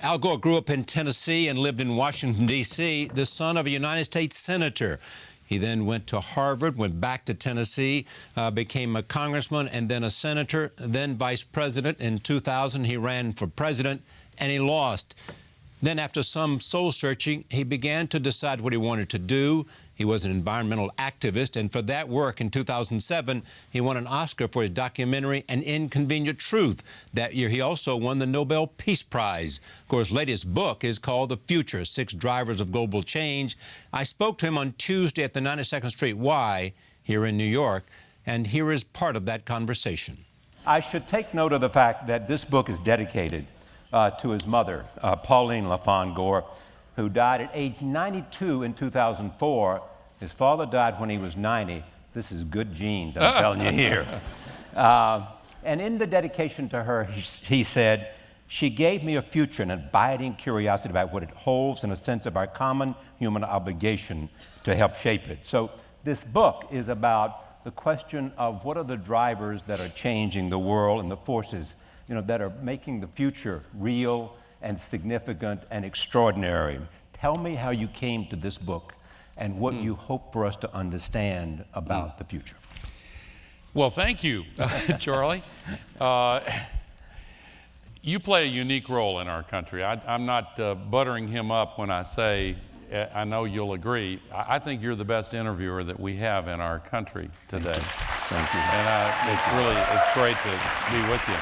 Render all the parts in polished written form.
Al Gore grew up in Tennessee and lived in Washington, D.C., the son of a United States senator. He then went to Harvard, went back to Tennessee, became a congressman and then a senator, then vice president. In 2000, he ran for president, and he lost. Then after some soul-searching, he began to decide what he wanted to do. He was an environmental activist, and for that work in 2007, he won an Oscar for his documentary, An Inconvenient Truth. That year, he also won the Nobel Peace Prize. Of course, his latest book is called The Future, 6 Drivers of Global Change. I spoke to him on Tuesday at the 92nd Street Y here in New York, and here is part of that conversation. I should take note of the fact that this book is dedicated to his mother, Pauline LaFawn Gore, who died at age 92 in 2004. His father died when he was 90. This is good genes, I'm telling you here. And in the dedication to her, he said, "She gave me a future, an abiding curiosity about what it holds and a sense of our common human obligation to help shape it." So this book is about the question of what are the drivers that are changing the world and the forces that are making the future real and significant and extraordinary. Tell me how you came to this book and what you hope for us to understand about the future. Well, thank you, Charlie. You play a unique role in our country. I'm not buttering him up when I say, I know you'll agree, I think you're the best interviewer that we have in our country today. Thank you. And it's great to be with you.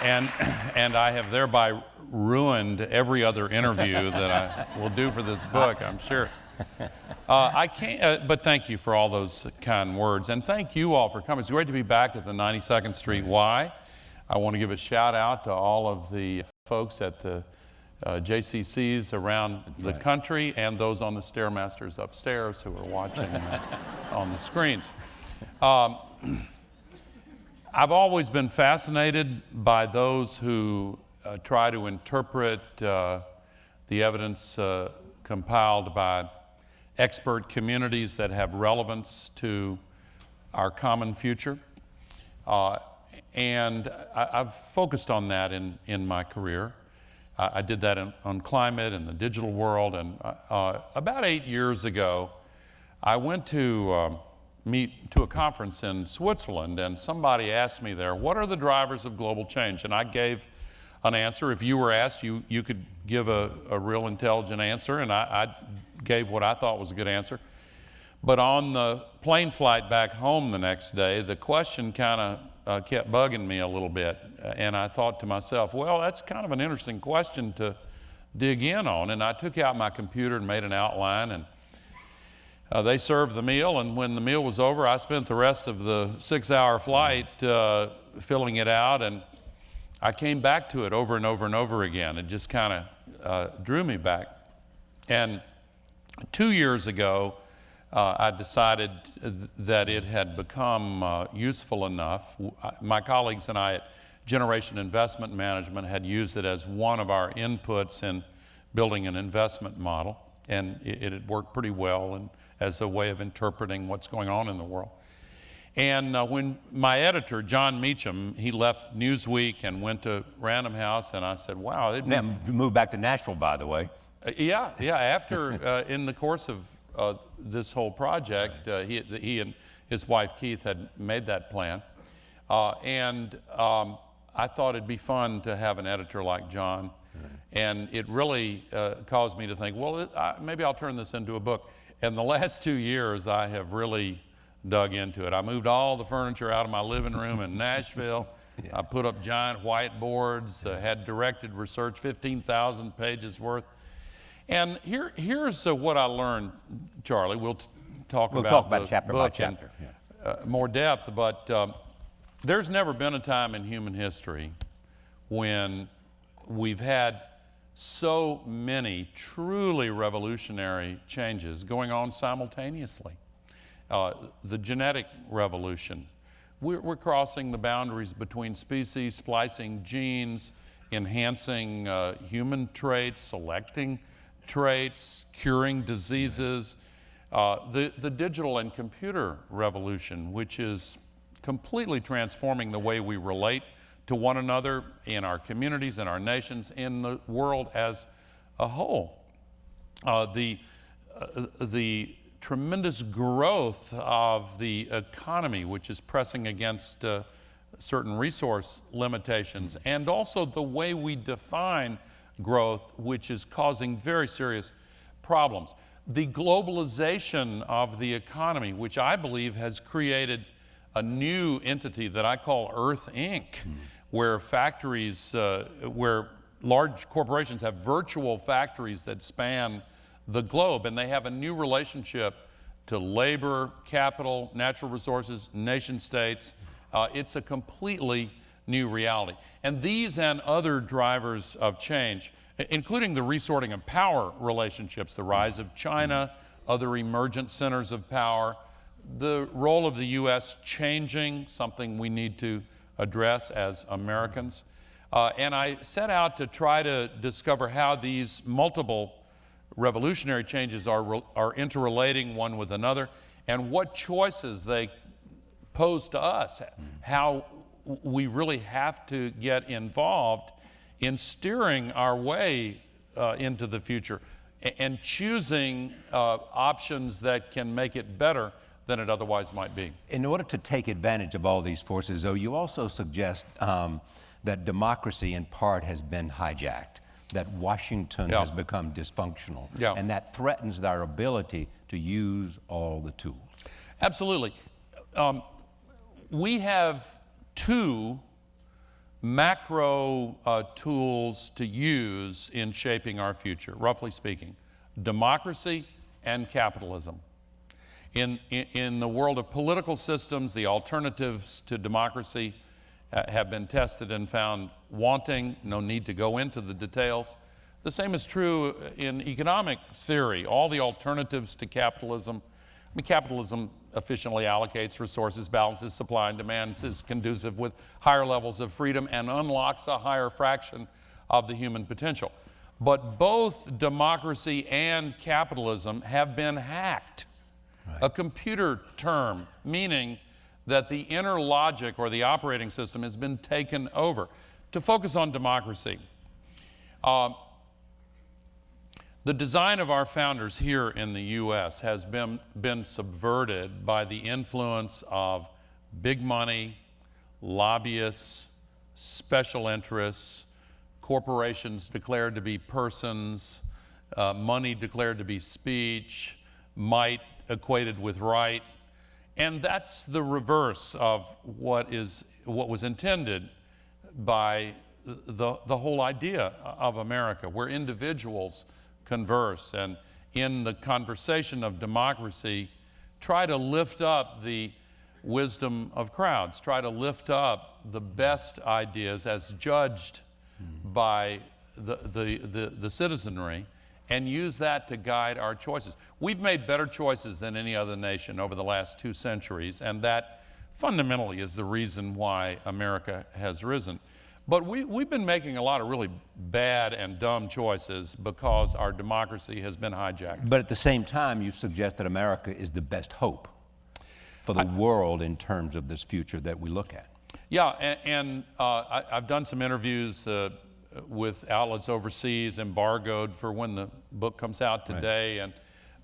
And I have thereby ruined every other interview that I will do for this book, I'm sure. I can't, but thank you for all those kind words. And thank you all for coming. It's great to be back at the 92nd Street Y. I want to give a shout out to all of the folks at the JCCs around the country and those on the Stairmasters upstairs who are watching on the screens. I've always been fascinated by those who try to interpret the evidence compiled by expert communities that have relevance to our common future. And I've focused on that in my career. I did that on climate and the digital world. And about 8 years ago, I went to a conference in Switzerland, and somebody asked me there, what are the drivers of global change? And I gave an answer. If you were asked, you could give a real intelligent answer, and I gave what I thought was a good answer. But on the plane flight back home the next day, the question kind of kept bugging me a little bit, and I thought to myself, well, that's kind of an interesting question to dig in on. And I took out my computer and made an outline, and they served the meal, and when the meal was over, I spent the rest of the 6-hour flight filling it out, and I came back to it over and over and over again. It just kind of drew me back. And 2 years ago, I decided that it had become useful enough. My colleagues and I at Generation Investment Management had used it as one of our inputs in building an investment model, and it had worked pretty well and as a way of interpreting what's going on in the world. And when my editor, John Meacham, he left Newsweek and went to Random House, and I said, wow. You moved back to Nashville, by the way. Yeah, after, in the course of this whole project, he and his wife, Keith, had made that plan. And I thought it'd be fun to have an editor like John. And it really caused me to think, well, maybe I'll turn this into a book. And the last 2 years, I have really dug into it. I moved all the furniture out of my living room in Nashville. I put up giant whiteboards, had directed research, 15,000 pages worth. And here's what I learned, Charlie. We'll talk about chapter by chapter in more depth, but there's never been a time in human history when we've had so many truly revolutionary changes going on simultaneously. The genetic revolution. We're crossing the boundaries between species, splicing genes, enhancing human traits, selecting traits, curing diseases. The digital and computer revolution, which is completely transforming the way we relate to one another, in our communities, in our nations, in the world as a whole. The tremendous growth of the economy, which is pressing against certain resource limitations, and also the way we define growth, which is causing very serious problems. The globalization of the economy, which I believe has created a new entity that I call Earth Inc., where factories, where large corporations have virtual factories that span the globe, and they have a new relationship to labor, capital, natural resources, nation states. It's a completely new reality. And these and other drivers of change, including the resorting of power relationships, the rise of China, other emergent centers of power, the role of the U.S. changing, something we need to address as Americans. And I set out to try to discover how these multiple revolutionary changes are interrelating one with another, and what choices they pose to us, how we really have to get involved in steering our way into the future and choosing options that can make it better than it otherwise might be. In order to take advantage of all these forces, though, you also suggest that democracy in part has been hijacked, that Washington has become dysfunctional, and that threatens our ability to use all the tools. Absolutely. We have two macro tools to use in shaping our future, roughly speaking: democracy and capitalism. In the world of political systems, the alternatives to democracy have been tested and found wanting. No need to go into the details. The same is true in economic theory. All the alternatives to capitalism, I mean, capitalism efficiently allocates resources, balances supply and demand, is conducive with higher levels of freedom, and unlocks a higher fraction of the human potential. But both democracy and capitalism have been hacked. Right. A computer term, meaning that the inner logic or the operating system has been taken over. To focus on democracy, the design of our founders here in the U.S. has been subverted by the influence of big money, lobbyists, special interests, corporations declared to be persons, money declared to be speech, might equated with right. And that's the reverse of what was intended by the whole idea of America, where individuals converse and in the conversation of democracy try to lift up the wisdom of crowds, try to lift up the best ideas as judged by the citizenry, and use that to guide our choices. We've made better choices than any other nation over the last 2 centuries, and that fundamentally is the reason why America has risen. But we've been making a lot of really bad and dumb choices because our democracy has been hijacked. But at the same time, you suggest that America is the best hope for the world in terms of this future that we look at. Yeah, and I've done some interviews with outlets overseas, embargoed for when the book comes out today. Right. And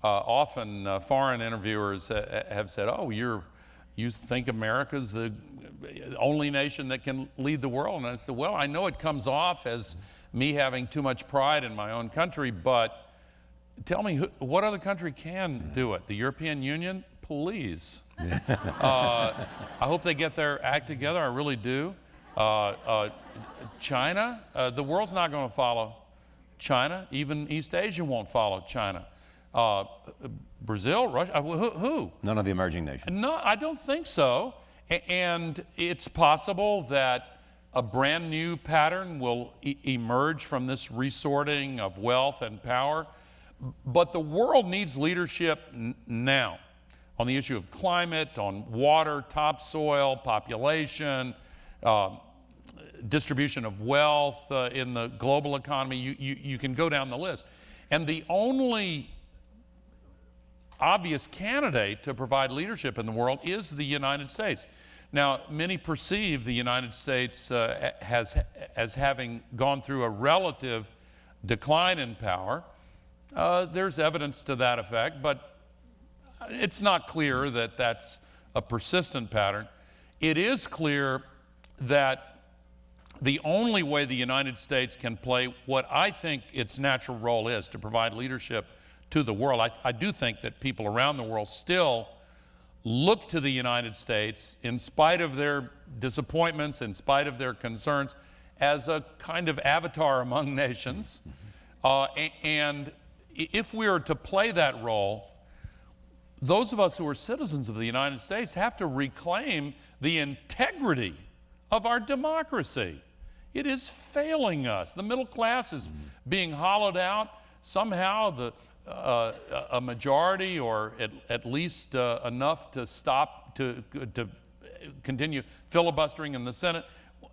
often foreign interviewers have said, oh, you think America's the only nation that can lead the world? And I said, well, I know it comes off as me having too much pride in my own country, but tell me, what other country can do it? The European Union? Please. I hope they get their act together, I really do. China, the world's not going to follow China. Even East Asia won't follow China. Brazil, Russia, who? None of the emerging nations. No, I don't think so. And it's possible that a brand new pattern will emerge from this resorting of wealth and power. But the world needs leadership now on the issue of climate, on water, topsoil, population, distribution of wealth in the global economy. You can go down the list. And the only obvious candidate to provide leadership in the world is the United States. Now, many perceive the United States as having gone through a relative decline in power. There's evidence to that effect, but it's not clear that that's a persistent pattern. It is clear that the only way the United States can play what I think its natural role is, to provide leadership to the world. I do think that people around the world still look to the United States, in spite of their disappointments, in spite of their concerns, as a kind of avatar among nations. And if we are to play that role, those of us who are citizens of the United States have to reclaim the integrity of our democracy. It is failing us. The middle class is being hollowed out. Somehow a majority, or at least enough to stop, to continue filibustering in the Senate,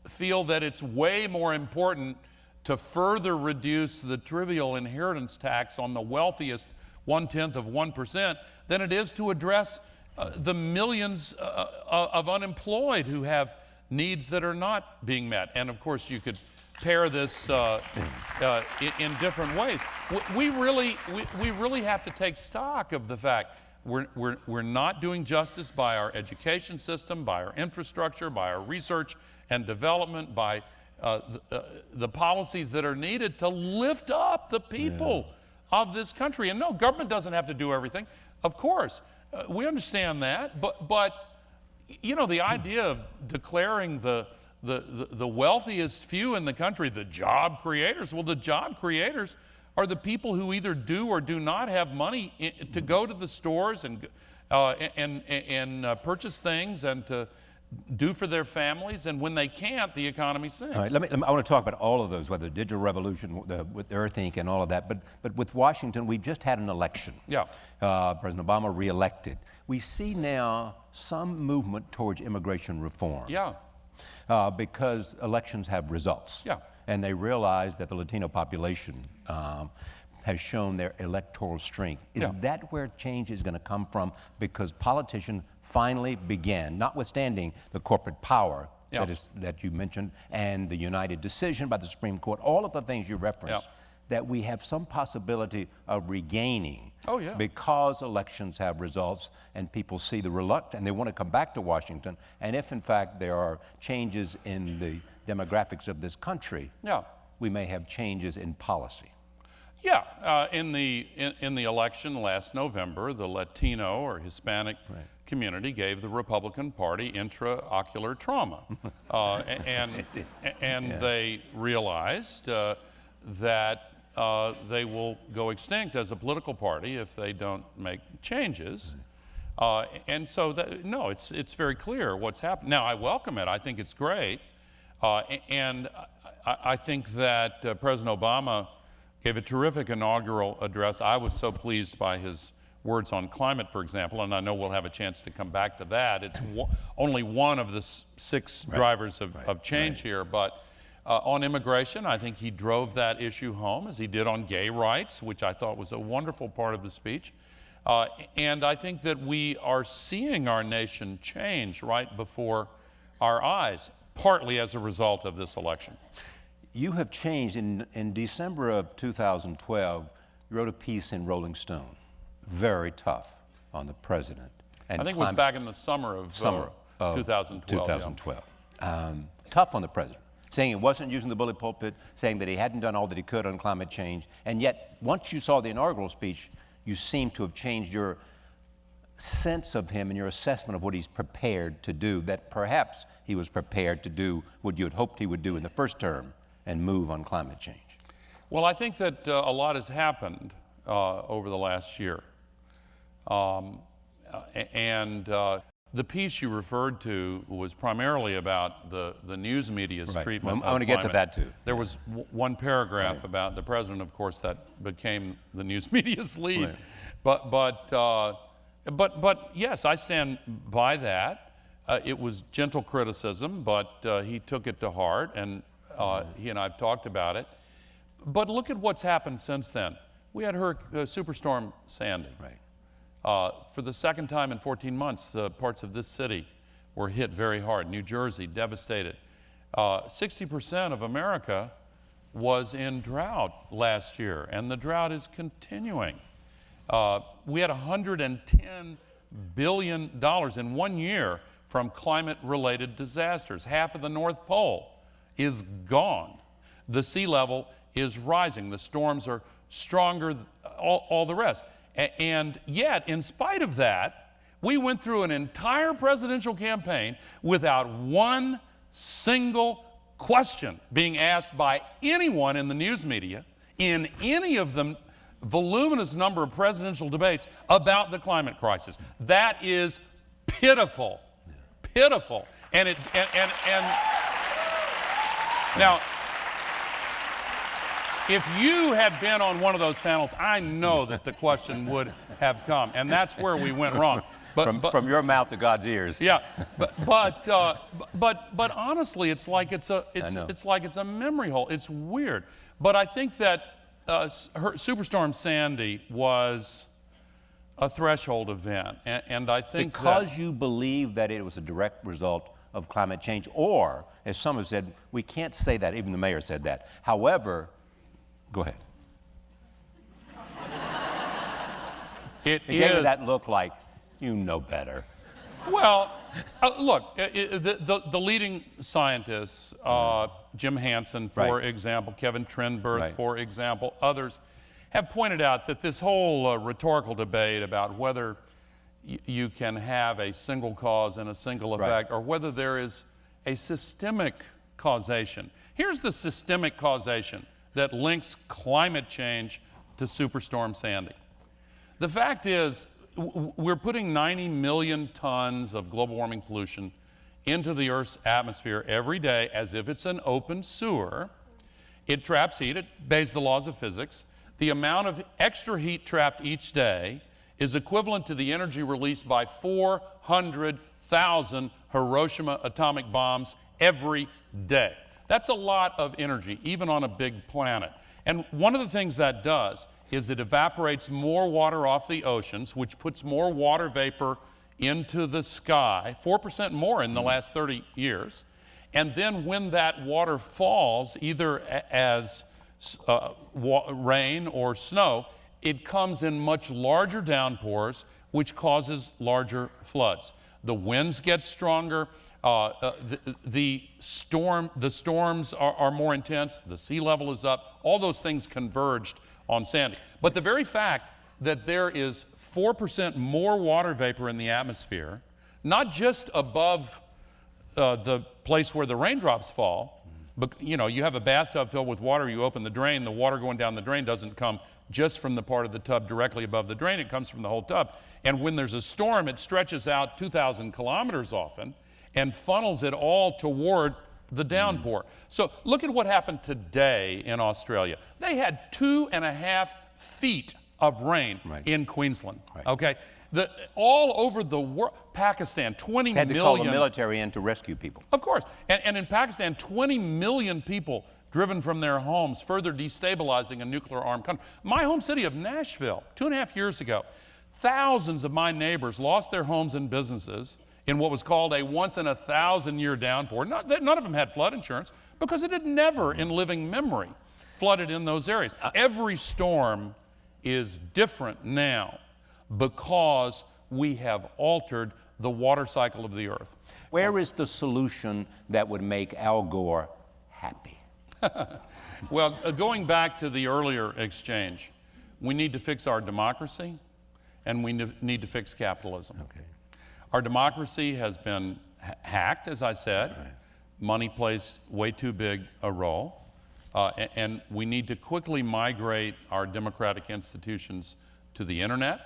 feel that it's way more important to further reduce the trivial inheritance tax on the wealthiest 1/10 of 1% than it is to address the millions of unemployed who have needs that are not being met. And of course, you could pair this in different ways. We really have to take stock of the fact we're not doing justice by our education system, by our infrastructure, by our research and development, by the policies that are needed to lift up the people of this country. And no, government doesn't have to do everything. Of course, we understand that, but you know, the idea of declaring the wealthiest few in the country the job creators, well, the job creators are the people who either do or do not have money to go to the stores and purchase things and to do for their families, and when they can't, the economy sinks. All right, I want to talk about all of those, whether the digital revolution, with Earthink and all of that, but with Washington, we've just had an election. Yeah. President Obama reelected. We see now some movement towards immigration reform. Yeah. Because elections have results. Yeah. And they realize that the Latino population has shown their electoral strength. Is that where change is going to come from? Because politicians finally began, notwithstanding the corporate power that you mentioned and the United decision by the Supreme Court, all of the things you referenced, that we have some possibility of regaining because elections have results and people see the reluctance and they want to come back to Washington. And if in fact there are changes in the demographics of this country, we may have changes in policy. Yeah, in the election last November, the Latino or Hispanic community gave the Republican Party intraocular trauma, and they realized that they will go extinct as a political party if they don't make changes. And so, no, it's very clear what's happened. Now, I welcome it. I think it's great, and I think that President Obama gave a terrific inaugural address. I was so pleased by his words on climate, for example, and I know we'll have a chance to come back to that. It's only one of the six drivers of change here, but on immigration, I think he drove that issue home, as he did on gay rights, which I thought was a wonderful part of the speech. And I think that we are seeing our nation change right before our eyes, partly as a result of this election. You have changed. In December of 2012, you wrote a piece in Rolling Stone, very tough on the president. And I think it was back in the summer of 2012. 2012. Tough on the president, saying he wasn't using the bully pulpit, saying that he hadn't done all that he could on climate change. And yet, once you saw the inaugural speech, you seem to have changed your sense of him and your assessment of what he's prepared to do, that perhaps he was prepared to do what you had hoped he would do in the first term and move on climate change. Well, I think that a lot has happened over the last year. The piece you referred to was primarily about the news media's treatment. I want to get to that too. There was one paragraph about the president, of course, that became the news media's lead. But yes, I stand by that. It was gentle criticism, but he took it to heart, and he and I have talked about it. But look at what's happened since then. We had Superstorm Sandy. For the second time in 14 months, parts of this city were hit very hard. New Jersey, devastated. 60% of America was in drought last year, and the drought is continuing. We had $110 billion in 1 year from climate-related disasters. Half of the North Pole is gone. The sea level is rising. The storms are stronger, all the rest. And yet, in spite of that, we went through an entire presidential campaign without one single question being asked by anyone in the news media in any of the voluminous number of presidential debates about the climate crisis. That is pitiful, pitiful. And now, if you had been on one of those panels, I know that the question would have come, and that's where we went wrong. From your mouth to God's ears. Yeah, but honestly, it's like it's a memory hole. It's weird. But I think that Superstorm Sandy was a threshold event, and I think because you believe that it was a direct result of climate change, or as some have said, we can't say that. Even the mayor said that. However, go ahead. It gave me that look like, you know better. Well, look, the leading scientists, Jim Hansen, for example, Kevin Trenberth, for example, others, have pointed out that this whole rhetorical debate about whether you can have a single cause and a single effect, or whether there is a systemic causation. Here's the systemic causation that links climate change to Superstorm Sandy. The fact is, we're putting 90 million tons of global warming pollution into the Earth's atmosphere every day as if it's an open sewer. It traps heat, it obeys the laws of physics. The amount of extra heat trapped each day is equivalent to the energy released by 400,000 Hiroshima atomic bombs every day. That's a lot of energy, even on a big planet. And one of the things that does is it evaporates more water off the oceans, which puts more water vapor into the sky, 4% more in the last 30 years. And then when that water falls, either as rain or snow, it comes in much larger downpours, which causes larger floods. The winds get stronger, the storms are more intense, the sea level is up, all those things converged on Sandy. But the very fact that there is 4% more water vapor in the atmosphere, not just above the place where the raindrops fall, but you know, you have a bathtub filled with water, you open the drain, the water going down the drain doesn't come just from the part of the tub directly above the drain, it comes from the whole tub. And when there's a storm, it stretches out 2,000 kilometers often and funnels it all toward the downpour. So look at what happened today in Australia. They had 2.5 feet of rain in Queensland. Okay, all over the world. Pakistan, 20 had to million. Call the military in to rescue people. Of course, and in Pakistan, 20 million people driven from their homes, further destabilizing a nuclear-armed country. My home city of Nashville, 2.5 years ago, thousands of my neighbors lost their homes and businesses in what was called a once-in-a-thousand-year downpour. None of them had flood insurance because it had never, in living memory, flooded in those areas. Every storm is different now because we have altered the water cycle of the Earth. Where is the solution that would make Al Gore happy? Well, going back to the earlier exchange, we need to fix our democracy and we need to fix capitalism. Okay. Our democracy has been hacked, as I said. Money plays way too big a role. And we need to quickly migrate our democratic institutions to the internet,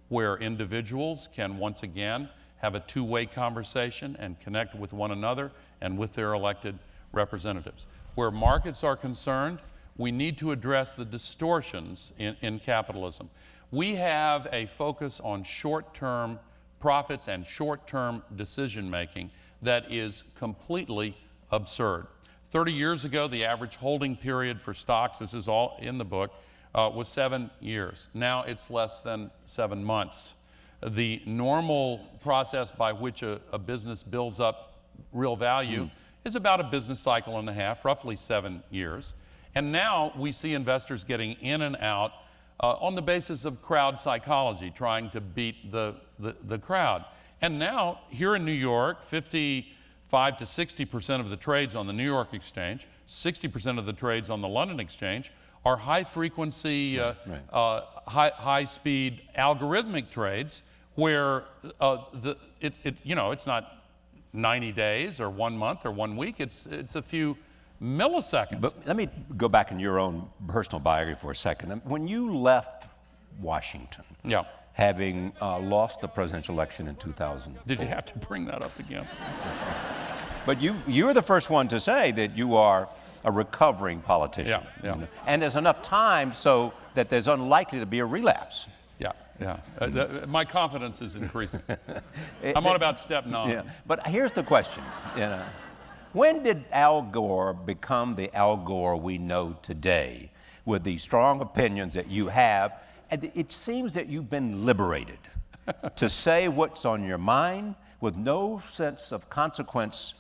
where individuals can once again have a two-way conversation and connect with one another and with their elected representatives. Where markets are concerned, we need to address the distortions in capitalism. We have a focus on short-term profits and short-term decision-making that is completely absurd. 30 years ago, the average holding period for stocks, this is all in the book, was 7 years. Now it's less than 7 months. the normal process by which a business builds up real value is about a business cycle and a half, roughly 7 years. And now we see investors getting in and out on the basis of crowd psychology, trying to beat the crowd. And now, here in New York, 55 to 60% of the trades on the New York Exchange, 60% of the trades on the London Exchange are high-frequency, high-speed algorithmic trades where it's not 90 days or 1 month or 1 week. It's a few milliseconds. But let me go back in your own personal biography for a second. When you left Washington, having lost the presidential election in 2000. Did you have to bring that up again? But you're the first one to say that you are a recovering politician. Yeah. And there's enough time so that there's unlikely to be a relapse. My confidence is increasing. I'm on about step 9. Yeah. But here's the question. When did Al Gore become the Al Gore we know today with the strong opinions that you have? And it seems that you've been liberated to say what's on your mind with no sense of consequence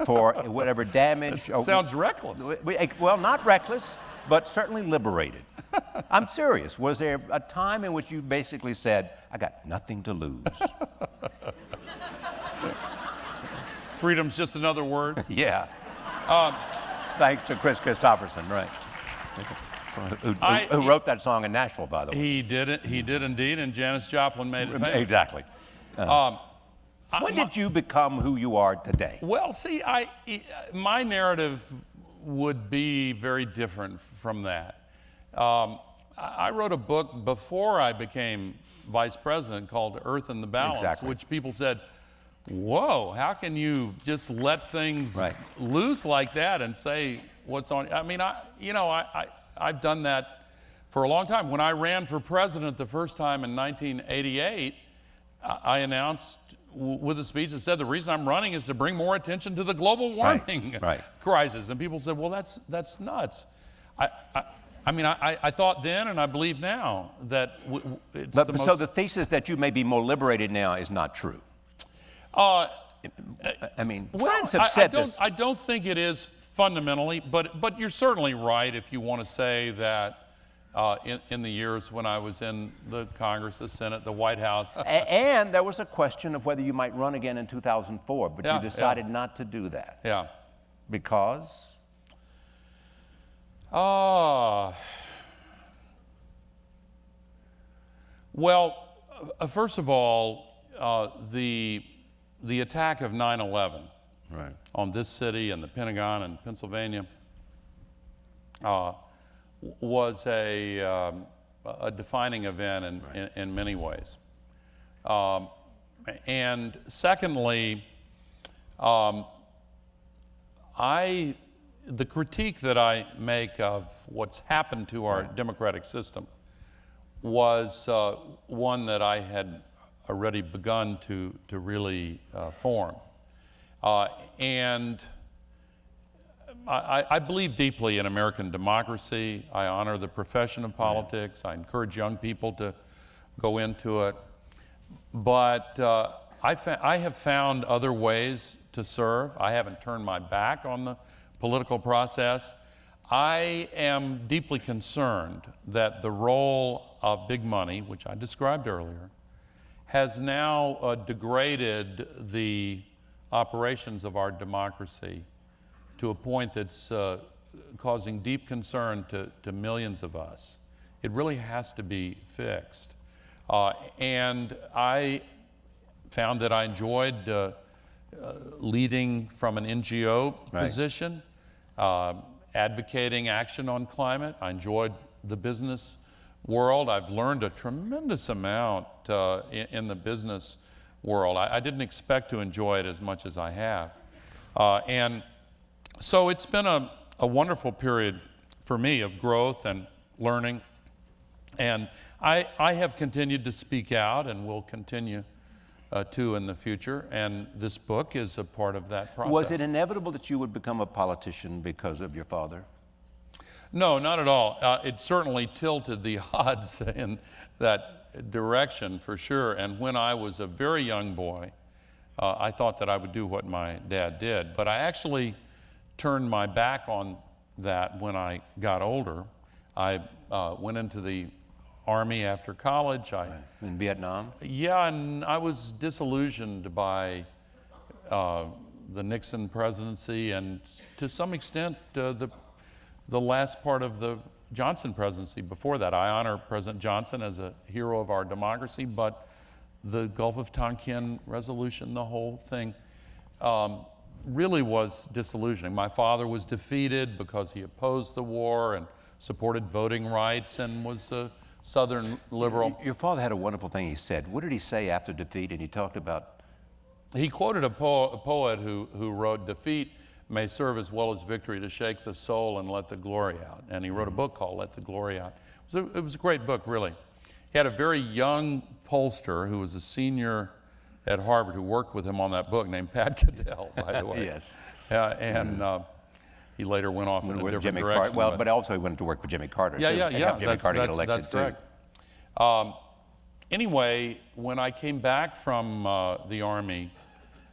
for whatever damage. Sounds reckless. Well, not reckless, but certainly liberated. I'm serious. Was there a time in which you basically said, I got nothing to lose? Freedom's just another word? Yeah. Thanks to Chris Christopherson, right. Who wrote that song in Nashville, by the way. He did indeed, and Janis Joplin made it famous. Exactly. When did you become who you are today? Well, see, my narrative would be very different from that. I wrote a book before I became vice president called Earth in the Balance, which people said, whoa, how can you just let things loose like that and say what's on? I mean, I've done that for a long time. When I ran for president the first time in 1988, I announced with a speech that said the reason I'm running is to bring more attention to the global warming crisis. And people said, well, that's nuts. I mean, I thought then and I believe now that it's the most... So the thesis that you may be more liberated now is not true? I mean, friends have said this. I don't think it is fundamentally, but you're certainly right if you want to say that in the years when I was in the Congress, the Senate, the White House. And there was a question of whether you might run again in 2004, but you decided not to do that. Yeah. Because? Well, first of all, the attack of 9/11 on this city and the Pentagon and Pennsylvania was a defining event in many ways. And secondly, the critique that I make of what's happened to our democratic system was one that I had already begun to really form. And I believe deeply in American democracy. I honor the profession of politics. I encourage young people to go into it. But I have found other ways to serve. I haven't turned my back on the political process. I am deeply concerned that the role of big money, which I described earlier, has now degraded the operations of our democracy to a point that's causing deep concern to millions of us. It really has to be fixed. And I found that I enjoyed leading from an NGO position, advocating action on climate. I enjoyed the business world. I've learned a tremendous amount in the business world. I didn't expect to enjoy it as much as I have. And so it's been a wonderful period for me of growth and learning. And I have continued to speak out and will continue to in the future. And this book is a part of that process. Was it inevitable that you would become a politician because of your father? No, not at all. It certainly tilted the odds in that direction for sure. And when I was a very young boy, I thought that I would do what my dad did. But I actually turned my back on that when I got older. I went into the Army after college. In Vietnam? Yeah, and I was disillusioned by the Nixon presidency and to some extent the last part of the Johnson presidency before that. I honor President Johnson as a hero of our democracy, but the Gulf of Tonkin resolution, the whole thing, really was disillusioning. My father was defeated because he opposed the war and supported voting rights and was a Southern liberal. Your father had a wonderful thing he said. What did he say after defeat? And he talked about... He quoted a poet who wrote, "Defeat may serve as well as victory to shake the soul and let the glory out." And he wrote a book called Let the Glory Out. It was a great book, really. He had a very young pollster who was a senior at Harvard who worked with him on that book named Pat Caddell, by the way. Yes. He later went off in a different Jimmy direction. Well, but also he went to work for Jimmy Carter. Yeah, too, yeah, and yeah. helped Jimmy Carter get elected that's correct. Anyway, when I came back from the Army,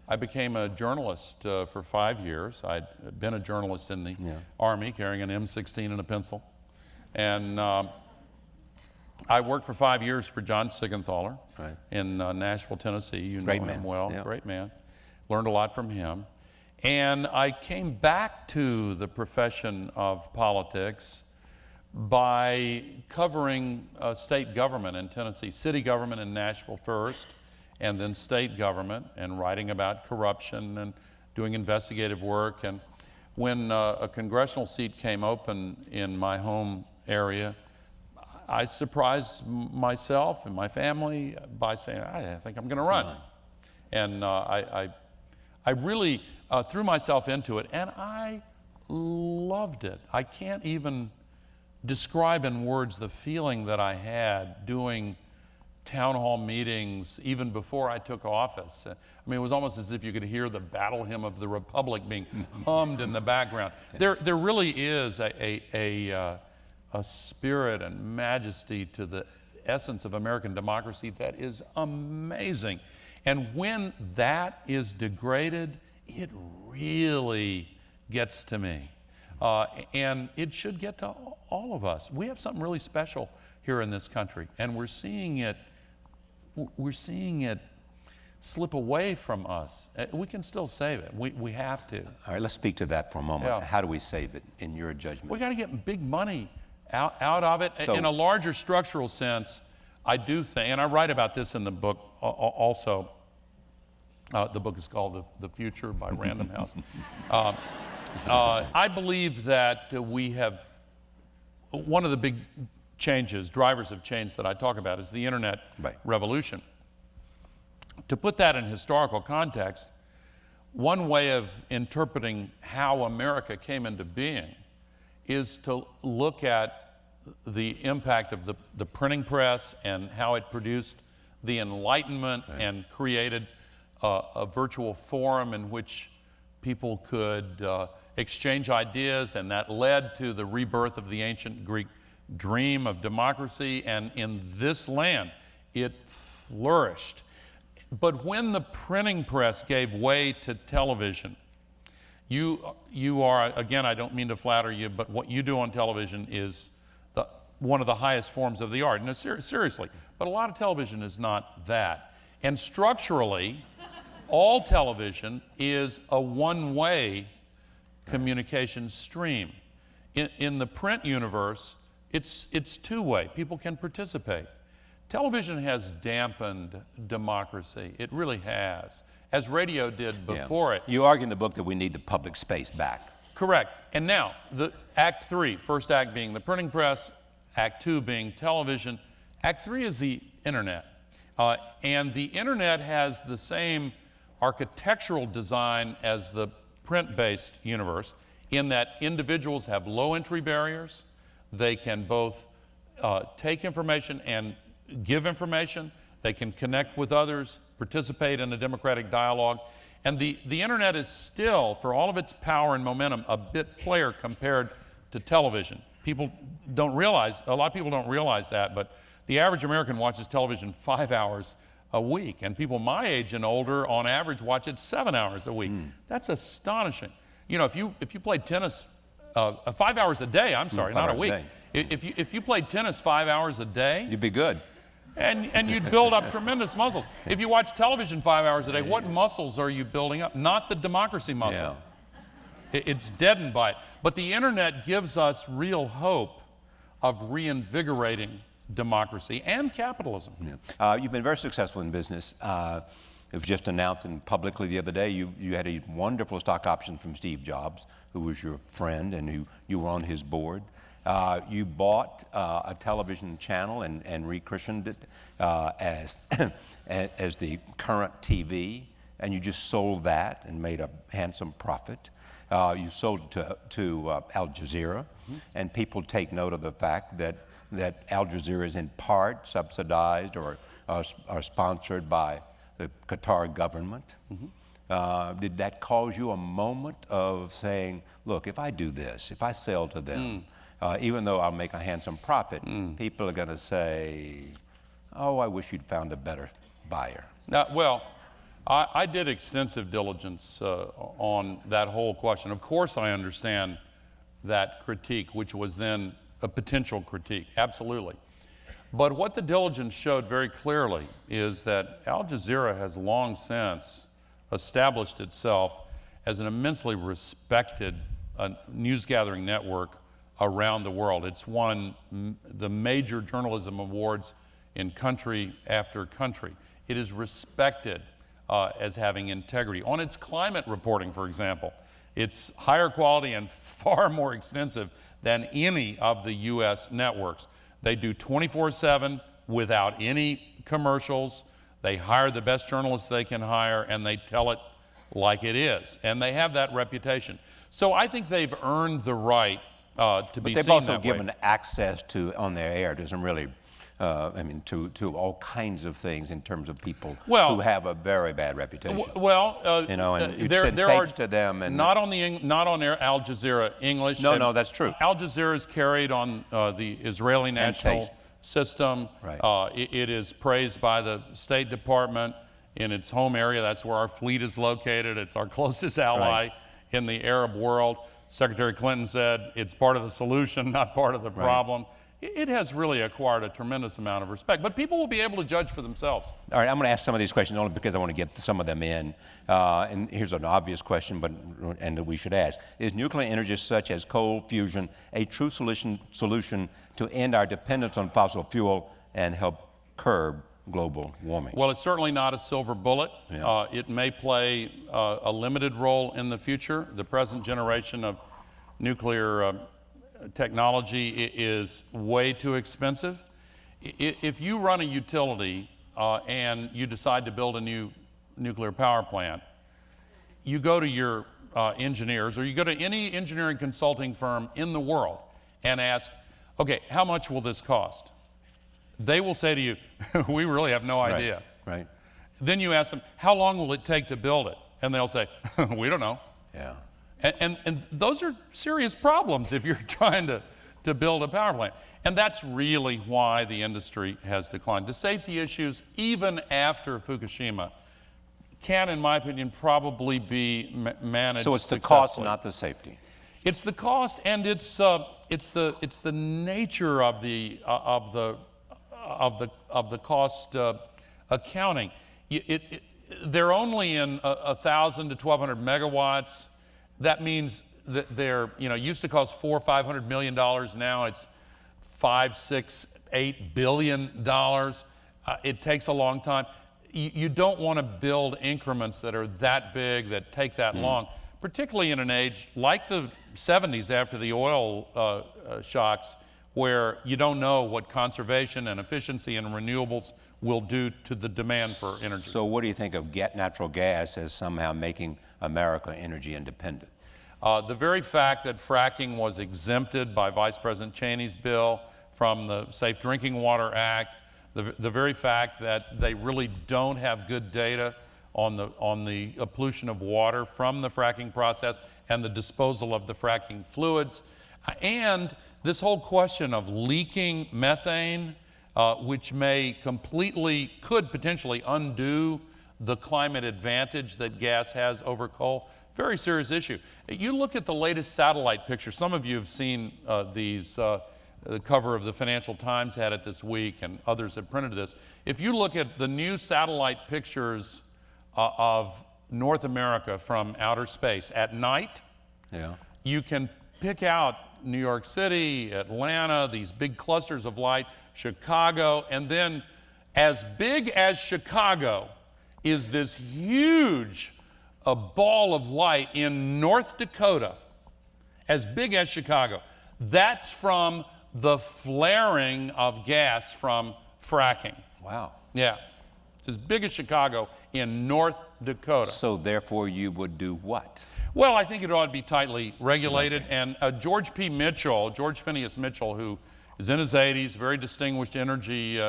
I became a journalist for 5 years. I'd been a journalist in the Army, carrying an M16 and a pencil. And I worked for 5 years for John Sigenthaler in Nashville, Tennessee. You know him well, great man. Learned a lot from him. And I came back to the profession of politics by covering state government in Tennessee, city government in Nashville first, and then state government, and writing about corruption and doing investigative work. And when a congressional seat came open in my home area, I surprised myself and my family by saying, I think I'm going to run. And I really threw myself into it, and I loved it. I can't even describe in words the feeling that I had doing town hall meetings even before I took office. I mean, it was almost as if you could hear the battle hymn of the Republic being hummed in the background. There really is a spirit and majesty to the essence of American democracy that is amazing. And when that is degraded, it really gets to me. And it should get to all of us. We have something really special here in this country, and we're seeing it slip away from us. We can still save it. We have to. All right, let's speak to that for a moment. Yeah. How do we save it, in your judgment? We got to get big money out of it. In a larger structural sense, I do think, and I write about this in the book also. The book is called The Future by Random House. I believe that we have, one of the big changes, drivers of change that I talk about is the internet revolution. To put that in historical context, one way of interpreting how America came into being is to look at the impact of the printing press and how it produced the Enlightenment and created a virtual forum in which people could exchange ideas, and that led to the rebirth of the ancient Greek dream of democracy, and in this land it flourished. But when the printing press gave way to television, you are, again, I don't mean to flatter you, but what you do on television is one of the highest forms of the art. No, seriously, but a lot of television is not that. And structurally, all television is a one-way communication stream. In the print universe, it's two-way. People can participate. Television has dampened democracy. It really has, as radio did before it. You argue in the book that we need the public space back. Correct. And now, the Act 3, first act being the printing press, Act 2 being television. Act 3 is the internet. And the internet has the same architectural design as the print-based universe, in that individuals have low entry barriers. They can both take information and give information. They can connect with others, participate in a democratic dialogue. And the internet is still, for all of its power and momentum, a bit player compared to television. People don't realize, a lot of people don't realize that, but The average American watches television 5 hours a week, and people my age and older, on average, watch it 7 hours a week. That's astonishing. You know, if you played tennis 5 hours a day, I'm sorry, not a week. If you played tennis 5 hours a day, you'd be good. And you'd build up tremendous muscles. If you watch television 5 hours a day, what muscles are you building up? Not the democracy muscle. It's deadened by it. But the internet gives us real hope of reinvigorating democracy and capitalism. You've been very successful in business. It was just announced publicly the other day, you had a wonderful stock option from Steve Jobs, who was your friend and who you were on his board. You bought a television channel and rechristened it as, as the Current TV, and you just sold that and made a handsome profit. You sold it to Al Jazeera, and people take note of the fact that Al Jazeera is in part subsidized or are sponsored by the Qatar government. Did that cause you a moment of saying, look, if I do this, if I sell to them, even though I'll make a handsome profit, people are going to say, oh, I wish you'd found a better buyer? Well, I did extensive diligence on that whole question. Of course, I understand that critique, which was then a potential critique, absolutely. But what the diligence showed very clearly is that Al Jazeera has long since established itself as an immensely respected news gathering network around the world. It's won the major journalism awards in country after country. It is respected as having integrity. On its climate reporting, for example, it's higher quality and far more extensive than any of the US networks. They do 24/7 without any commercials. They hire the best journalists they can hire, and they tell it like it is. And they have that reputation. So I think they've earned the right to be seen that way. But they've also given access to, on their air, doesn't really, I mean, to all kinds of things in terms of people who have a very bad reputation. You know, and you send tapes to them, and not on air Al Jazeera English. No, that's true. Al Jazeera is carried on the Israeli national system. Right. It is praised by the State Department in its home area. That's where our fleet is located. It's our closest ally in the Arab world. Secretary Clinton said it's part of the solution, not part of the problem. It has really acquired a tremendous amount of respect, but people will be able to judge for themselves. All right, I'm going to ask some of these questions only because I want to get some of them in. And here's an obvious question, and that we should ask. Is nuclear energy such as coal fusion a true solution to end our dependence on fossil fuel and help curb global warming? Well, it's certainly not a silver bullet. It may play a limited role in the future. The present generation of nuclear technology is way too expensive. If you run a utility and you decide to build a new nuclear power plant, you go to your engineers, or you go to any engineering consulting firm in the world and ask, okay, how much will this cost? They will say to you, we really have no idea. Right. Then you ask them, how long will it take to build it? And they'll say, we don't know. Yeah. And those are serious problems if you're trying to build a power plant. And that's really why the industry has declined. The safety issues, even after Fukushima, can, in my opinion, probably be managed So it's the successfully. cost, not the safety. It's the cost, and it's the nature of the cost accounting. They're only in 1,000 to 1,200 megawatts. That means that they're, used to cost $400 or $500 million. Now it's $5, $6, $8 billion. It takes a long time. You don't want to build increments that are that big, that take that long, particularly in an age like the 70s after the oil shocks, where you don't know what conservation and efficiency and renewables will do to the demand for energy. So what do you think of natural gas as somehow making America energy independent? The very fact that fracking was exempted by Vice President Cheney's bill from the Safe Drinking Water Act, the very fact that they really don't have good data on the pollution of water from the fracking process and the disposal of the fracking fluids, and this whole question of leaking methane which could potentially undo the climate advantage that gas has over coal. Very serious issue. You look at the latest satellite pictures. Some of you have seen these. The cover of the Financial Times had it this week, and others have printed this. If you look at the new satellite pictures of North America from outer space at night, you can pick out New York City, Atlanta, these big clusters of light, Chicago, and then as big as Chicago is this huge ball of light in North Dakota, as big as Chicago. That's from the flaring of gas from fracking. Wow. Yeah. It's as big as Chicago in North Dakota. So therefore you would do what? Well, I think it ought to be tightly regulated. And George Phineas Mitchell, who is in his 80s, very distinguished energy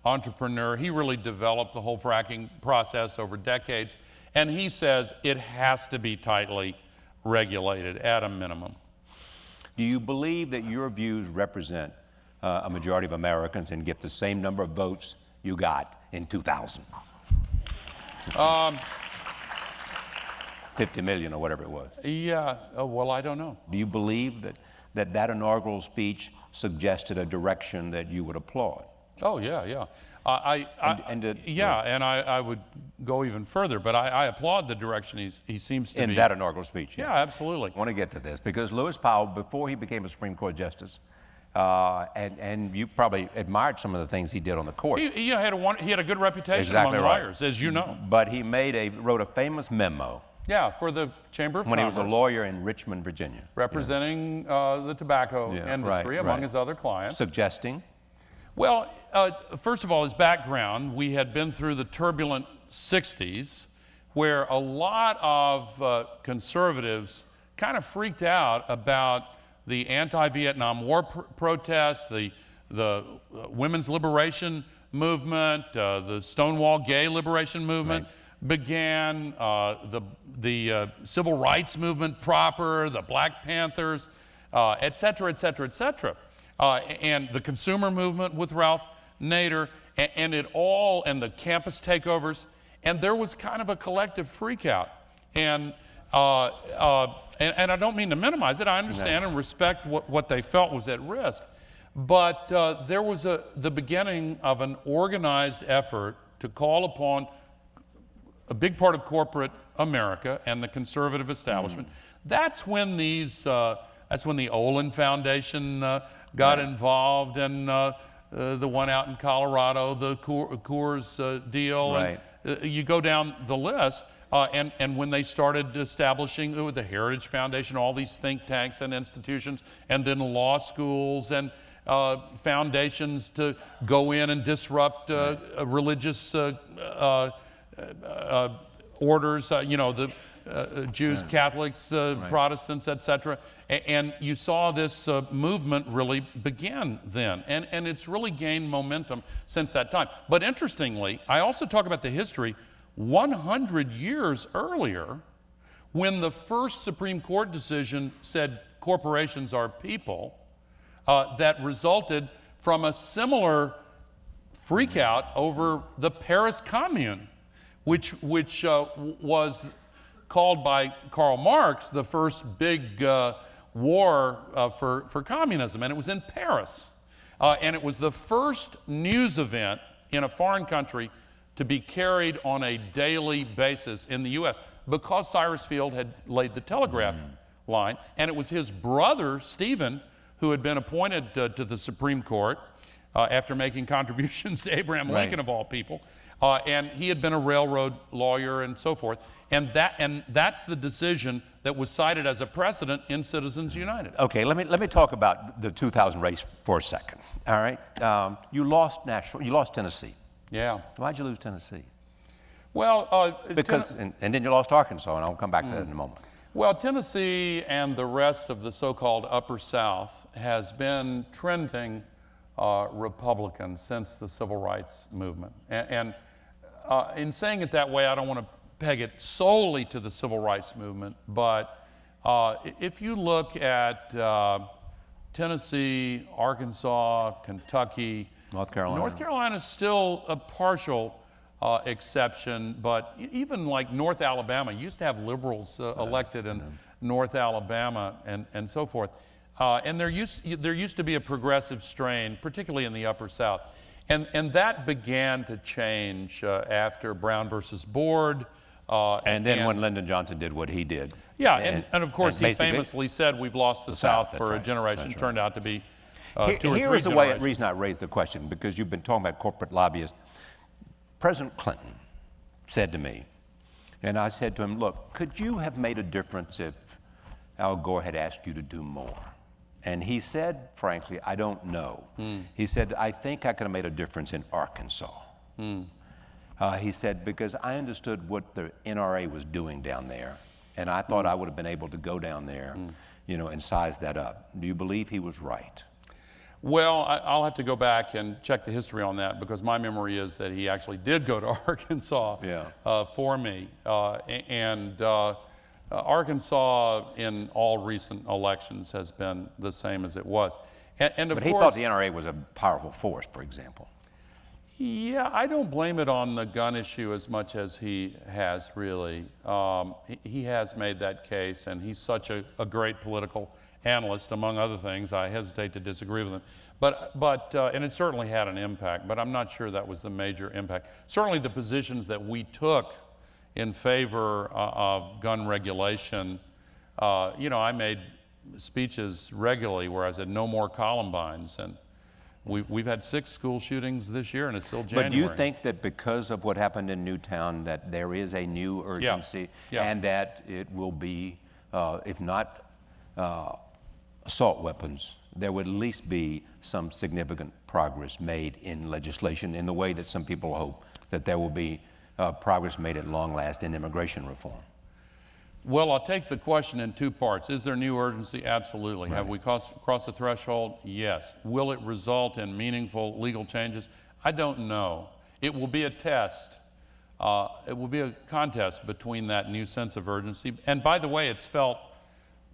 entrepreneur, he really developed the whole fracking process over decades. And he says it has to be tightly regulated at a minimum. Do you believe that your views represent a majority of Americans and get the same number of votes you got in 2000? 50 million or whatever it was. Yeah, well, I don't know. Do you believe that inaugural speech suggested a direction that you would applaud? Oh, yeah, yeah. And I would go even further, but I applaud the direction he seems to be. In that inaugural speech? Yeah, absolutely. I want to get to this because Lewis Powell, before he became a Supreme Court justice, and you probably admired some of the things he did on the court. He had a good reputation exactly among right. lawyers, as you know. But he wrote a famous memo. Yeah, for the Chamber of Commerce. When he was a lawyer in Richmond, Virginia. Representing the tobacco industry, among his other clients. Suggesting? Well, first of all, his background, we had been through the turbulent 60s, where a lot of conservatives kind of freaked out about the anti-Vietnam War protests, the women's liberation movement, the Stonewall gay liberation movement began, the civil rights movement proper, the Black Panthers, et cetera, et cetera, et cetera. And the consumer movement with Ralph Nader, and the campus takeovers, and there was kind of a collective freakout. And I don't mean to minimize it. I understand and respect what they felt was at risk. But there was the beginning of an organized effort to call upon a big part of corporate America and the conservative establishment. That's when that's when the Olin Foundation got involved, and the one out in Colorado, the Coors deal. And, you go down the list, and when they started establishing the Heritage Foundation, all these think tanks and institutions, and then law schools and foundations to go in and disrupt religious orders, the Jews, Catholics, Protestants, etc. And you saw this movement really begin then. And it's really gained momentum since that time. But interestingly, I also talk about the history 100 years earlier, when the first Supreme Court decision said corporations are people, that resulted from a similar freakout over the Paris Commune, which was called by Karl Marx the first big war for communism, and it was in Paris. And it was the first news event in a foreign country to be carried on a daily basis in the U.S. because Cyrus Field had laid the telegraph line, and it was his brother, Stephen, who had been appointed to the Supreme Court after making contributions to Abraham Lincoln, of all people. And he had been a railroad lawyer and so forth. And that's the decision that was cited as a precedent in Citizens United. Okay, let me talk about the 2000 race for a second. All right, you lost Tennessee. Yeah. Why'd you lose Tennessee? Well, because and then you lost Arkansas, and I'll come back to that in a moment. Well, Tennessee and the rest of the so-called Upper South has been trending Republican since the Civil Rights Movement. And in saying it that way, I don't want to peg it solely to the Civil Rights Movement, but if you look at Tennessee, Arkansas, Kentucky, North Carolina. North Carolina is still a partial exception, but even like North Alabama, used to have liberals elected in North Alabama and so forth. And there used to be a progressive strain, particularly in the Upper South. And that began to change after Brown versus Board. And then when Lyndon Johnson did what he did. Yeah, and of course he famously said we've lost the South for a generation. Right. Turned out to be 2 or 3 Here's the generations. reason I raised the question, because you've been talking about corporate lobbyists. President Clinton said to me, and I said to him, look, could you have made a difference if Al Gore had asked you to do more? And he said, frankly, I don't know. He said, I think I could have made a difference in Arkansas. He said, because I understood what the NRA was doing down there, and I thought I would have been able to go down there, you know, and size that up. Do you believe he was right? Well, I'll have to go back and check the history on that, because my memory is that he actually did go to Arkansas for me. Arkansas in all recent elections has been the same as it was. And of but he course, thought the NRA was a powerful force, for example. Yeah, I don't blame it on the gun issue as much as he has, really. He has made that case, and he's such a great political analyst, among other things. I hesitate to disagree with him. And it certainly had an impact, but I'm not sure that was the major impact. Certainly the positions that we took in favor of gun regulation, you know, I made speeches regularly where I said no more Columbines, and we've had 6 school shootings this year, and it's still January. But do you think that because of what happened in Newtown, that there is a new urgency, and that it will be, if not assault weapons, there would at least be some significant progress made in legislation in the way that some people hope that there will be progress made at long last in immigration reform? Well, I'll take the question in 2 parts. Is there new urgency? Absolutely. Right. Have we crossed the threshold? Yes. Will it result in meaningful legal changes? I don't know. It will be a test. It will be a contest between that new sense of urgency. And by the way, it's felt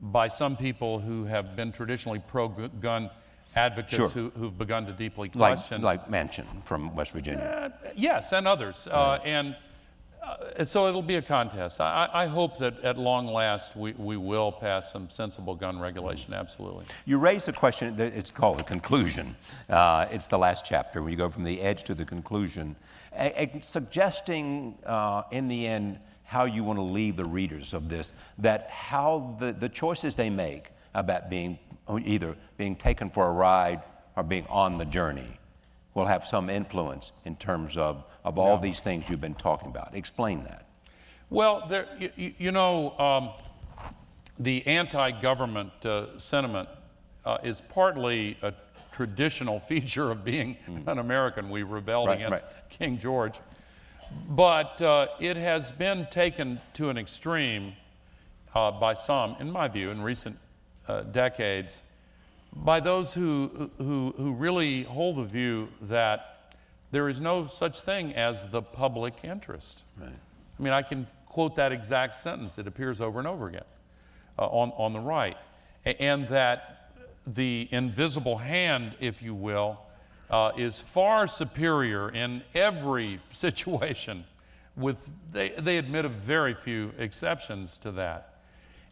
by some people who have been traditionally pro-gun advocates who've begun to deeply question. Like Manchin from West Virginia. Yes, and others. Right. So it'll be a contest. I hope that at long last we will pass some sensible gun regulation, absolutely. You raised a question, it's called the conclusion. It's the last chapter, where you go from the edge to the conclusion, suggesting in the end how you want to leave the readers of this, that how the choices they make about either being taken for a ride or being on the journey will have some influence in terms of all these things you've been talking about. Explain that. Well, the anti-government sentiment is partly a traditional feature of being an American. We rebelled against King George. But it has been taken to an extreme by some, in my view, in recent decades, by those who really hold the view that there is no such thing as the public interest. Right. I mean, I can quote that exact sentence. It appears over and over again on the right. And that the invisible hand, if you will, is far superior in every situation. They admit of very few exceptions to that.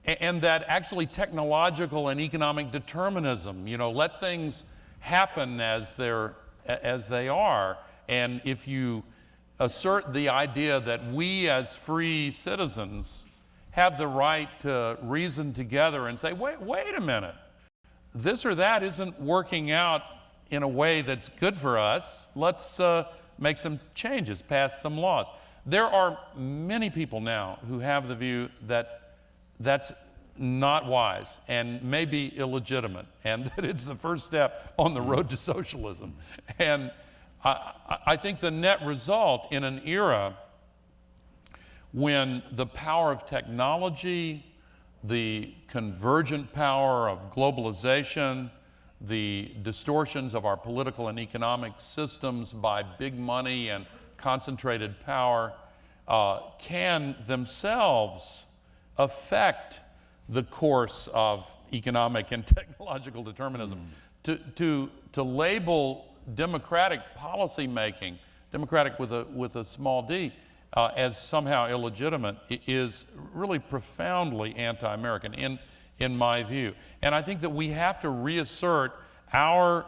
And that actually technological and economic determinism, you know, let things happen as they are. And if you assert the idea that we as free citizens have the right to reason together and say, wait a minute, this or that isn't working out in a way that's good for us. Let's make some changes, pass some laws. There are many people now who have the view that that's not wise and maybe illegitimate, and that it's the first step on the road to socialism. And I think the net result in an era when the power of technology, the convergent power of globalization, the distortions of our political and economic systems by big money and concentrated power can themselves affect the course of economic and technological determinism. To label democratic policy making, democratic with a small d, as somehow illegitimate is really profoundly anti-American in my view. And I think that we have to reassert our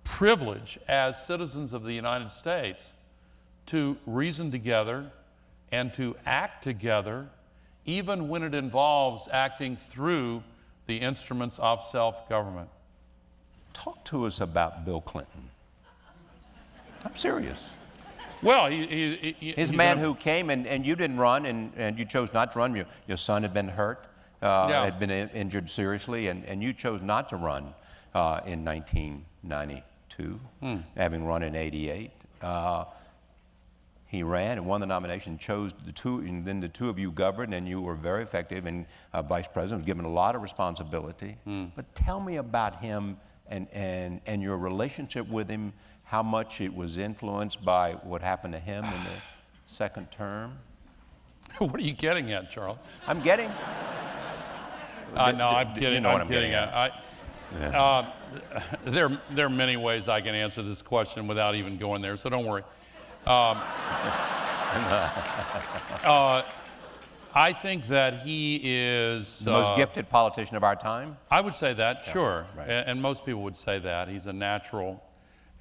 privilege as citizens of the United States to reason together and to act together, even when it involves acting through the instruments of self-government. Talk to us about Bill Clinton. I'm serious. Well, His man who came and you didn't run and you chose not to run. Your son had been hurt, had been injured seriously, and you chose not to run in 1992, having run in '88. He ran and won the nomination, chose the two, and then the two of you governed, and you were very effective, and Vice President was given a lot of responsibility. But tell me about him and your relationship with him, how much it was influenced by what happened to him in the second term. What are you getting at, Charles? I'm getting. No, I'm kidding. You know what I'm kidding. getting at. There are many ways I can answer this question without even going there, so don't worry. I think that he is the most gifted politician of our time. I would say that, Yeah, sure, right. and most people would say that. He's a natural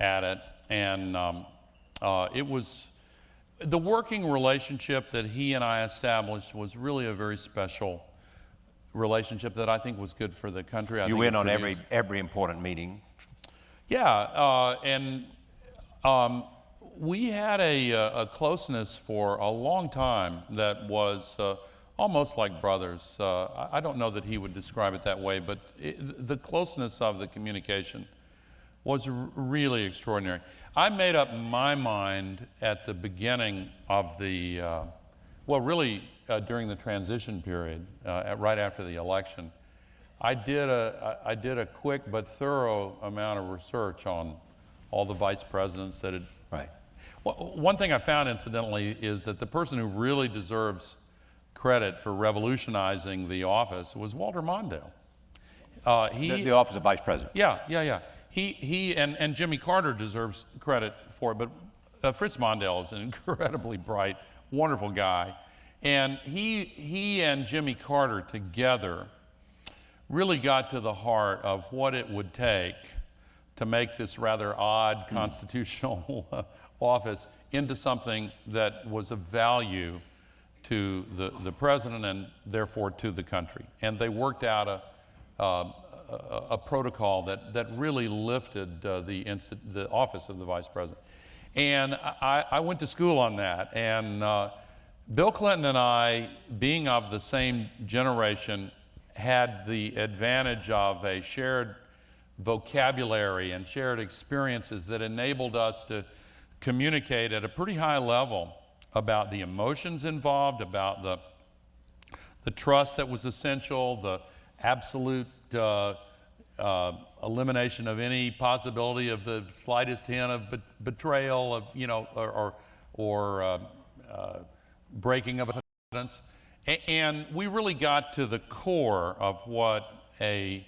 at it, and it was the working relationship that he and I established was really a very special relationship that I think was good for the country. You win on every important meeting. Yeah, and we had a closeness for a long time that was almost like brothers. I don't know that he would describe it that way, but the closeness of the communication was really extraordinary. I made up my mind at the beginning of the, well, really during the transition period, right after the election. I did a quick but thorough amount of research on all the vice presidents that had. Right. Well, one thing I found, incidentally, is that the person who really deserves credit for revolutionizing the office was Walter Mondale. The office of vice president. Yeah. He and Jimmy Carter deserves credit for it, but Fritz Mondale is an incredibly bright, wonderful guy. And he and Jimmy Carter together really got to the heart of what it would take to make this rather odd constitutional office into something that was of value to the president and therefore to the country. And they worked out a protocol that really lifted the office of the vice president. And I went to school on that. And Bill Clinton and I, being of the same generation, had the advantage of a shared vocabulary and shared experiences that enabled us to communicate at a pretty high level about the emotions involved, about the trust that was essential, the absolute elimination of any possibility of the slightest hint of betrayal, of or breaking of confidence. And we really got to the core of what a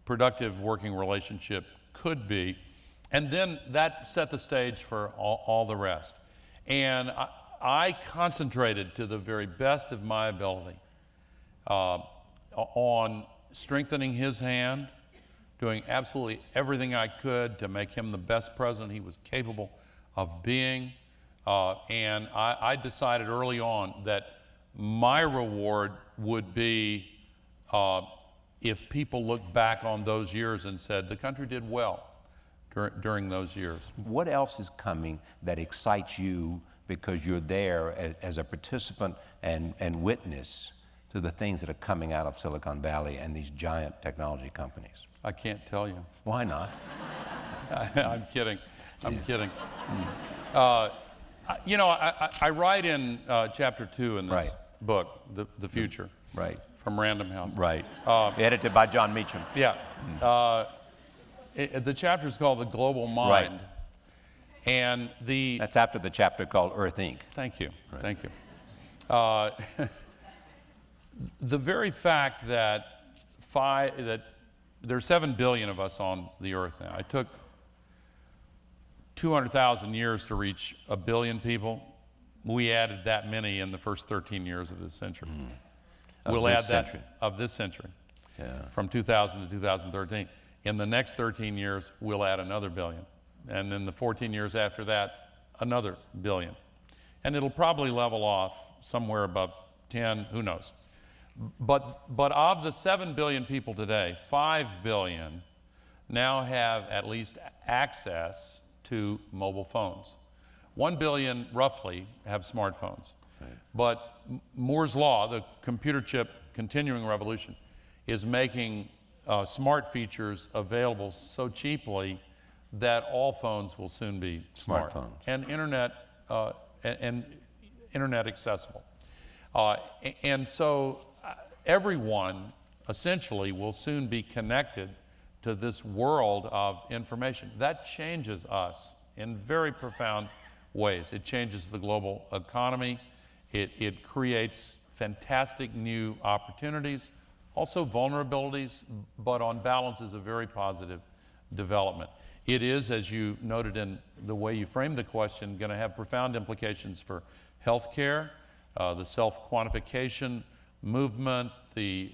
productive working relationship could be. And then that set the stage for all the rest. And I concentrated to the very best of my ability on strengthening his hand, doing absolutely everything I could to make him the best president he was capable of being. And I decided early on that my reward would be if people looked back on those years and said, the country did well during those years. What else is coming that excites you because you're there as a participant and witness to the things that are coming out of Silicon Valley and these giant technology companies? I can't tell you. Why not? I'm kidding. I'm kidding. I write in chapter 2 in this book, The Future, from Random House. Edited by John Meacham. Yeah. The chapter is called The Global Mind. And that's after the chapter called Earth, Inc. Thank you. Thank you. The very fact that there are 7 billion of us on the Earth now. I took 200,000 years to reach 1 billion people. We added that many in the first 13 years of this century. We'll add that of this century, from 2000 to 2013. In the next 13 years, we'll add another billion. And then the 14 years after that, another billion. And it'll probably level off somewhere above 10, who knows. But of the 7 billion people today, 5 billion now have at least access to mobile phones. 1 billion, roughly, have smartphones. Right. But Moore's Law, the computer chip continuing revolution, is making smart features available so cheaply that all phones will soon be smart. Smartphones. And internet accessible. And so everyone essentially will soon be connected to this world of information. That changes us in very profound ways. It changes the global economy. It creates fantastic new opportunities, also vulnerabilities, but on balance is a very positive development. It is, as you noted in the way you framed the question, going to have profound implications for healthcare, the self-quantification movement, the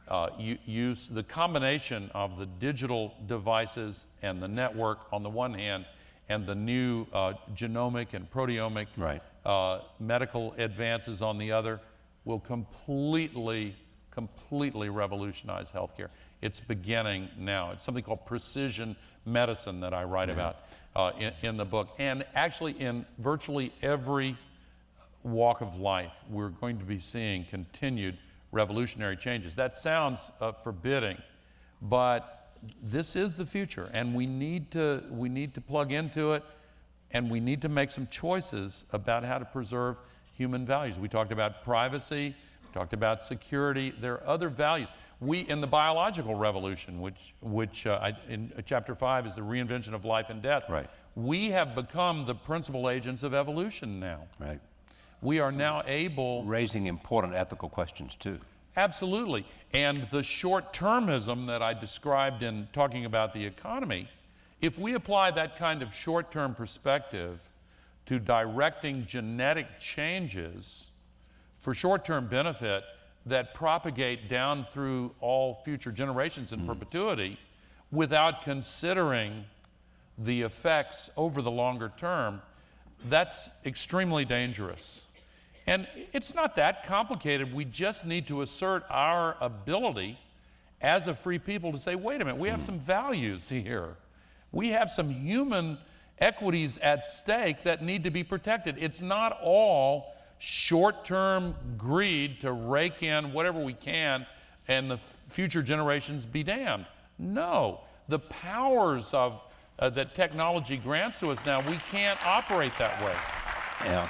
the combination of the digital devices and the network on the one hand, and the new genomic and proteomic medical advances on the other, will completely revolutionize healthcare. It's beginning now. It's something called precision medicine that I write about in the book. And actually in virtually every walk of life, we're going to be seeing continued revolutionary changes. That sounds forbidding, but this is the future, and we need to plug into it, and we need to make some choices about how to preserve human values. We talked about privacy, we talked about security. There are other values. In the biological revolution, which in chapter 5 is the reinvention of life and death, we have become the principal agents of evolution now. Right. We are now able... Raising important ethical questions, too. Absolutely. And the short-termism that I described in talking about the economy, if we apply that kind of short-term perspective to directing genetic changes for short-term benefit that propagate down through all future generations in perpetuity, without considering the effects over the longer term, that's extremely dangerous. And it's not that complicated. We just need to assert our ability as a free people to say, wait a minute, we have some values here. We have some human equities at stake that need to be protected. It's not all short-term greed to rake in whatever we can and the future generations be damned. No, the powers of that technology grants to us now, we can't operate that way. Yeah.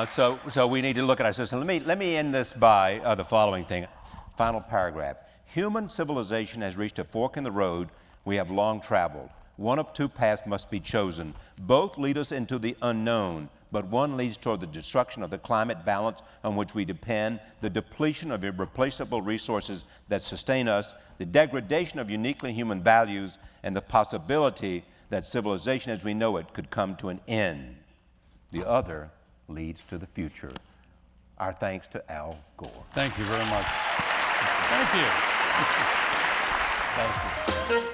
So we need to look at our system. Let me end this by the following thing. Final paragraph. Human civilization has reached a fork in the road we have long traveled. One of two paths must be chosen. Both lead us into the unknown, but one leads toward the destruction of the climate balance on which we depend, the depletion of irreplaceable resources that sustain us, the degradation of uniquely human values, and the possibility that civilization as we know it could come to an end. The other leads to the future. Our thanks to Al Gore. Thank you very much. Thank you. Thank you.